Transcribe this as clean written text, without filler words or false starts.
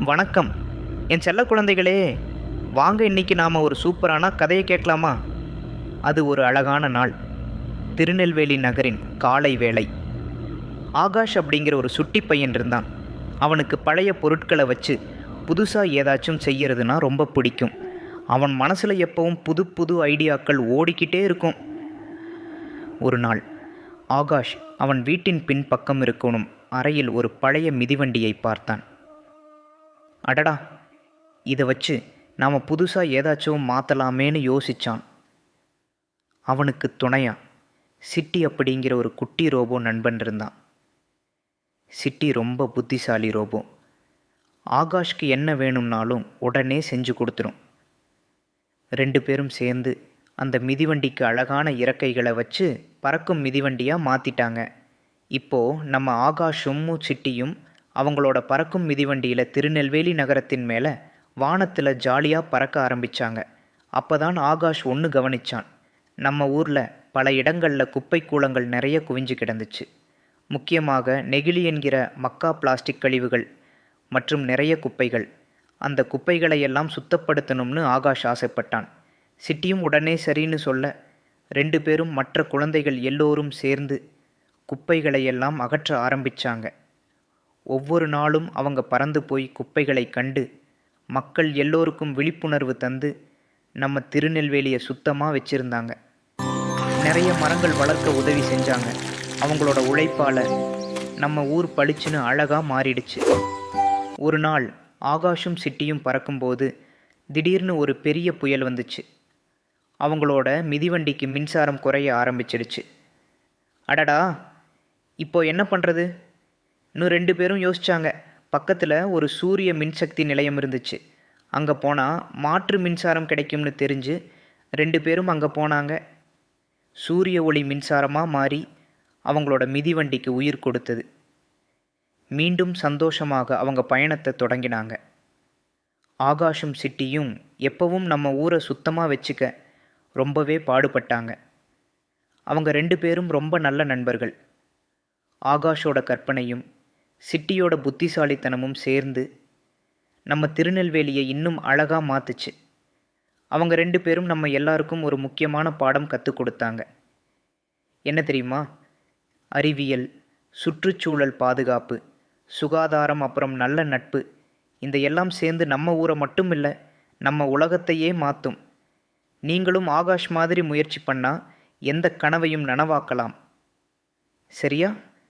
வணக்கம் என் செல்ல குழந்தைகளே, வாங்க இன்னைக்கு நாம் ஒரு சூப்பரான கதையை கேட்கலாமா? அது ஒரு அழகான நாள். திருநெல்வேலி நகரின் காலை வேளை. ஆகாஷ் அப்படிங்கிற ஒரு சுட்டி பையன் இருந்தான். அவனுக்கு பழைய பொருட்களை வச்சு புதுசாக ஏதாச்சும் செய்யறதுனா ரொம்ப பிடிக்கும். அவன் மனசில் எப்பவும் புது புது ஐடியாக்கள் ஓடிக்கிட்டே இருக்கும். ஒரு நாள் ஆகாஷ் அவன் வீட்டின் பின்பக்கம் இருக்கணும் அறையில் ஒரு பழைய மிதிவண்டியை பார்த்தான். அடடா, இதை வச்சு நாம் புதுசாக ஏதாச்சும் மாற்றலாமேன்னு யோசித்தான். அவனுக்கு துணையா சிட்டி அப்படிங்கிற ஒரு குட்டி ரோபோ நண்பன் இருந்தான். சிட்டி ரொம்ப புத்திசாலி ரோபோ. ஆகாஷ்க்கு என்ன வேணும்னாலும் உடனே செஞ்சு கொடுத்துரும். ரெண்டு பேரும் சேர்ந்து அந்த மிதிவண்டிக்கு அழகான இறக்கைகளை வச்சு பறக்கும் மிதிவண்டியாக மாற்றிட்டாங்க. இப்போது நம்ம ஆகாஷும் சிட்டியும் அவங்களோட பறக்கும் மிதிவண்டியில் திருநெல்வேலி நகரத்தின் மேலே வானத்தில் ஜாலியாக பறக்க ஆரம்பித்தாங்க. அப்போ தான் ஆகாஷ் ஒன்று கவனித்தான். நம்ம ஊரில் பல இடங்களில் குப்பை கூளங்கள் நிறைய குவிஞ்சு கிடந்துச்சு. முக்கியமாக நெகிழி என்கிற மக்கா பிளாஸ்டிக் கழிவுகள் மற்றும் நிறைய குப்பைகள். அந்த குப்பைகளை எல்லாம் சுத்தப்படுத்தணும்னு ஆகாஷ் ஆசைப்பட்டான். சிட்டியும் உடனே சரின்னு சொல்ல, ரெண்டு பேரும் மற்ற குழந்தைகள் எல்லோரும் சேர்ந்து குப்பைகளை எல்லாம் அகற்ற ஆரம்பித்தாங்க. ஒவ்வொரு நாளும் அவங்க பறந்து போய் குப்பைகளை கண்டு மக்கள் எல்லோருக்கும் விழிப்புணர்வு தந்து நம்ம திருநெல்வேலியை சுத்தமாக வச்சுருந்தாங்க. நிறைய மரங்கள் வளர்க்க உதவி செஞ்சாங்க. அவங்களோட உழைப்பால் நம்ம ஊர் பளிச்சுன்னு அழகாக மாறிடுச்சு. ஒரு நாள் ஆகாஷும் சிட்டியும் பறக்கும்போது திடீர்னு ஒரு பெரிய புயல் வந்துச்சு. அவங்களோட மிதிவண்டிக்கு மின்சாரம் குறைய ஆரம்பிச்சிடுச்சு. அடடா, இப்போ என்ன பண்ணுறது? இன்னும் ரெண்டு பேரும் யோசித்தாங்க. பக்கத்தில் ஒரு சூரிய மின்சக்தி நிலையம் இருந்துச்சு. அங்கே போனால் மாற்று மின்சாரம் கிடைக்கும்னு தெரிஞ்சு ரெண்டு பேரும் அங்கே போனாங்க. சூரிய ஒளி மின்சாரமாக மாறி அவங்களோட மிதிவண்டிக்கு உயிர் கொடுத்தது. மீண்டும் சந்தோஷமாக அவங்க பயணத்தை தொடங்கினாங்க. ஆகாஷும் சிட்டியும் எப்பவும் நம்ம ஊரை சுத்தமாக வச்சுக்க ரொம்பவே பாடுபட்டாங்க. அவங்க ரெண்டு பேரும் ரொம்ப நல்ல நண்பர்கள். ஆகாஷோட கற்பனையும் சிட்டியோட புத்திசாலித்தனமும் சேர்ந்து நம்ம திருநெல்வேலியை இன்னும் அழகாக மாற்றுச்சு. அவங்க ரெண்டு பேரும் நம்ம எல்லாருக்கும் ஒரு முக்கியமான பாடம் கற்றுக் கொடுத்தாங்க. என்ன தெரியுமா? அறிவியல், சுற்றுச்சூழல் பாதுகாப்பு, சுகாதாரம், அப்புறம் நல்ல நட்பு, இந்த எல்லாம் சேர்ந்து நம்ம ஊரை மட்டும் இல்லை, நம்ம உலகத்தையே மாற்றும். நீங்களும் ஆகாஷ் மாதிரி முயற்சி பண்ணால் எந்த கனவையும் நனவாக்கலாம். சரியா?